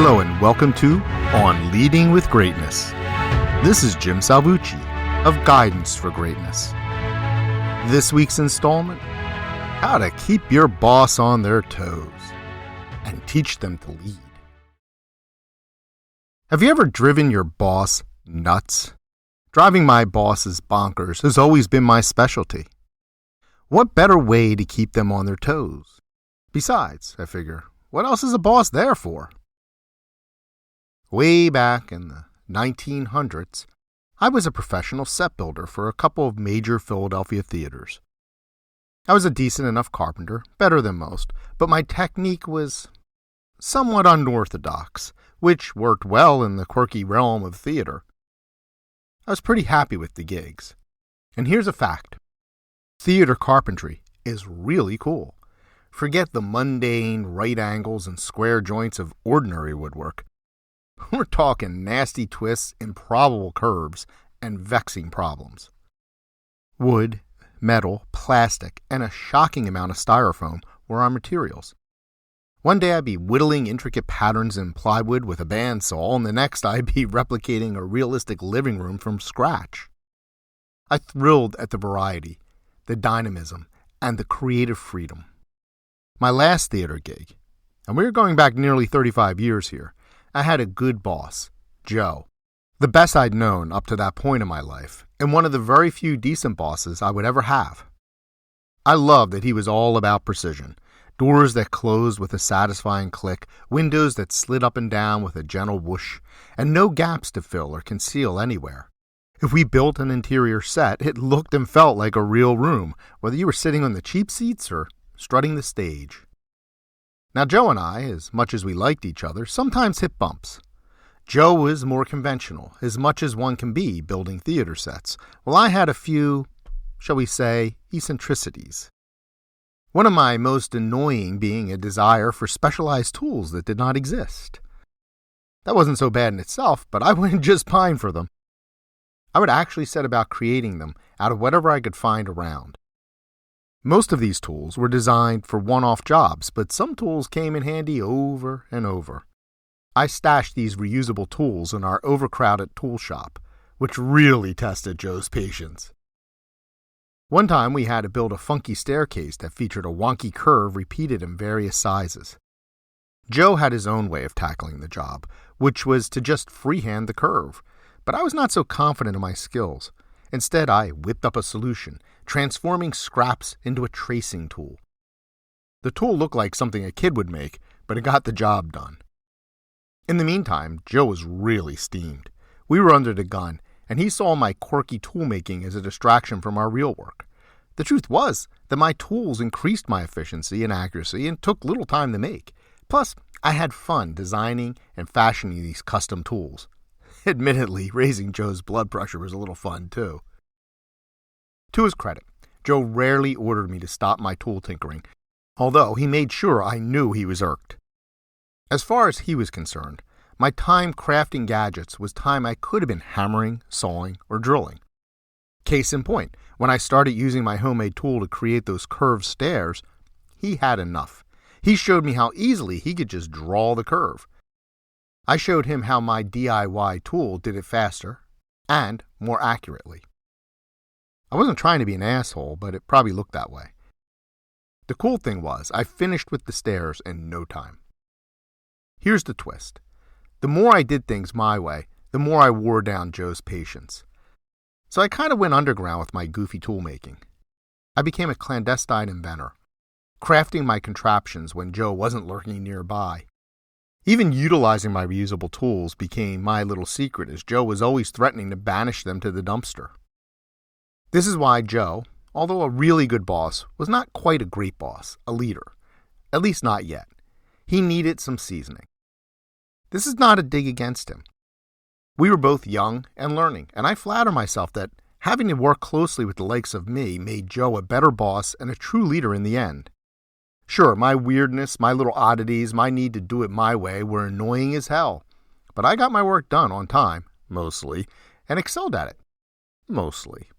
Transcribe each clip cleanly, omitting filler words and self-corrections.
Hello and welcome to On Leading with Greatness. This is Jim Salvucci of Guidance for Greatness. This week's installment, how to keep your boss on their toes and teach them to lead. Have you ever driven your boss nuts? Driving my bosses bonkers has always been my specialty. What better way to keep them on their toes? Besides, I figure, what else is a boss there for? Way back in the 1900s, I was a professional set builder for a couple of major Philadelphia theaters. I was a decent enough carpenter, better than most, but my technique was somewhat unorthodox, which worked well in the quirky realm of theater. I was pretty happy with the gigs. And here's a fact. Theater carpentry is really cool. Forget the mundane right angles and square joints of ordinary woodwork. We're talking nasty twists, improbable curves, and vexing problems. Wood, metal, plastic, and a shocking amount of styrofoam were our materials. One day I'd be whittling intricate patterns in plywood with a bandsaw, and the next I'd be replicating a realistic living room from scratch. I thrilled at the variety, the dynamism, and the creative freedom. My last theater gig, and we're going back nearly 35 years here, I had a good boss, Joe, the best I'd known up to that point in my life, and one of the very few decent bosses I would ever have. I loved that he was all about precision, doors that closed with a satisfying click, windows that slid up and down with a gentle whoosh, and no gaps to fill or conceal anywhere. If we built an interior set, it looked and felt like a real room, whether you were sitting on the cheap seats or strutting the stage. Now, Joe and I, as much as we liked each other, sometimes hit bumps. Joe was more conventional, as much as one can be building theater sets, while I had a few, shall we say, eccentricities. One of my most annoying being a desire for specialized tools that did not exist. That wasn't so bad in itself, but I wouldn't just pine for them. I would actually set about creating them out of whatever I could find around. Most of these tools were designed for one-off jobs, but some tools came in handy over and over. I stashed these reusable tools in our overcrowded tool shop, which really tested Joe's patience. One time we had to build a funky staircase that featured a wonky curve repeated in various sizes. Joe had his own way of tackling the job, which was to just freehand the curve, but I was not so confident in my skills. Instead, I whipped up a solution, transforming scraps into a tracing tool. The tool looked like something a kid would make, but it got the job done. In the meantime, Joe was really steamed. We were under the gun, and he saw my quirky tool-making as a distraction from our real work. The truth was that my tools increased my efficiency and accuracy and took little time to make. Plus, I had fun designing and fashioning these custom tools. Admittedly, raising Joe's blood pressure was a little fun, too. To his credit, Joe rarely ordered me to stop my tool tinkering, although he made sure I knew he was irked. As far as he was concerned, my time crafting gadgets was time I could have been hammering, sawing, or drilling. Case in point, when I started using my homemade tool to create those curved stairs, he had enough. He showed me how easily he could just draw the curve. I showed him how my DIY tool did it faster and more accurately. I wasn't trying to be an asshole, but it probably looked that way. The cool thing was, I finished with the stairs in no time. Here's the twist. The more I did things my way, the more I wore down Joe's patience. So I kind of went underground with my goofy tool making. I became a clandestine inventor, crafting my contraptions when Joe wasn't lurking nearby. Even utilizing my reusable tools became my little secret, as Joe was always threatening to banish them to the dumpster. This is why Joe, although a really good boss, was not quite a great boss, a leader. At least not yet. He needed some seasoning. This is not a dig against him. We were both young and learning, and I flatter myself that having to work closely with the likes of me made Joe a better boss and a true leader in the end. Sure, my weirdness, my little oddities, my need to do it my way were annoying as hell, but I got my work done on time, mostly, and excelled at it, mostly.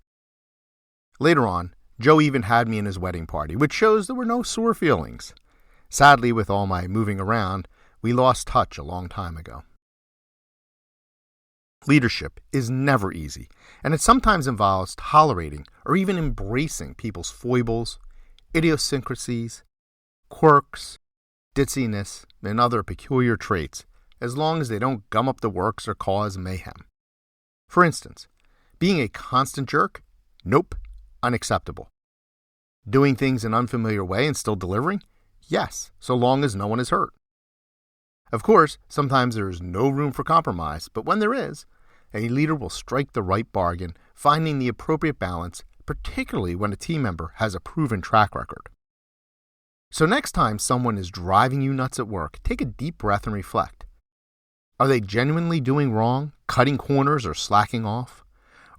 Later on, Joe even had me in his wedding party, which shows there were no sore feelings. Sadly, with all my moving around, We lost touch a long time ago. Leadership is never easy, and it sometimes involves tolerating or even embracing people's foibles, idiosyncrasies, quirks, ditziness, and other peculiar traits, as long as they don't gum up the works or cause mayhem. For instance, being a constant jerk? Nope, unacceptable. Doing things in an unfamiliar way and still delivering? Yes, so long as no one is hurt. Of course, sometimes there is no room for compromise, but when there is, a leader will strike the right bargain, finding the appropriate balance, particularly when a team member has a proven track record. So next time someone is driving you nuts at work, take a deep breath and reflect. Are they genuinely doing wrong, cutting corners, or slacking off?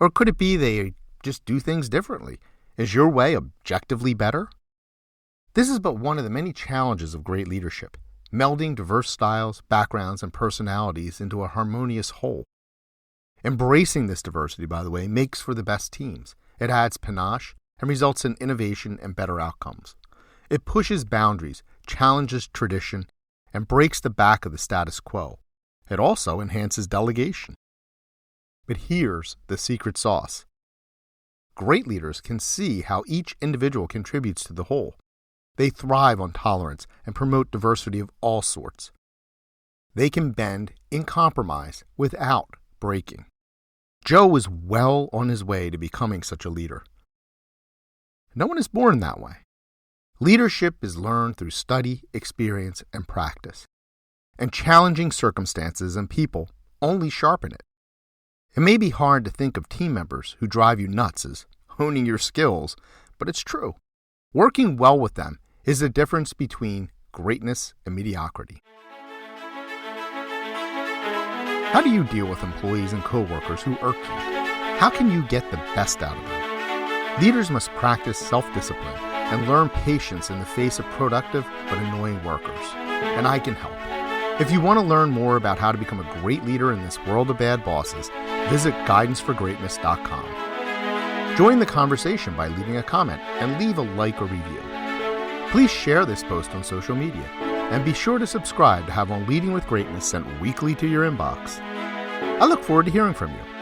Or could it be they just do things differently? Is your way objectively better? This is but one of the many challenges of great leadership, melding diverse styles, backgrounds, and personalities into a harmonious whole. Embracing this diversity, by the way, makes for the best teams. It adds panache and results in innovation and better outcomes. It pushes boundaries, challenges tradition, and breaks the back of the status quo. It also enhances delegation. But here's the secret sauce. Great leaders can see how each individual contributes to the whole. They thrive on tolerance and promote diversity of all sorts. They can bend in compromise without breaking. Joe was well on his way to becoming such a leader. No one is born that way. Leadership is learned through study, experience, and practice. And challenging circumstances and people only sharpen it. It may be hard to think of team members who drive you nuts as honing your skills, but it's true. Working well with them is the difference between greatness and mediocrity. How do you deal with employees and coworkers who irk you? How can you get the best out of them? Leaders must practice self-discipline and learn patience in the face of productive but annoying workers. And I can help. If you want to learn more about how to become a great leader in this world of bad bosses, visit guidanceforgreatness.com. Join the conversation by leaving a comment and leave a like or review. Please share this post on social media, and be sure to subscribe to have On Leading with Greatness sent weekly to your inbox. I look forward to hearing from you.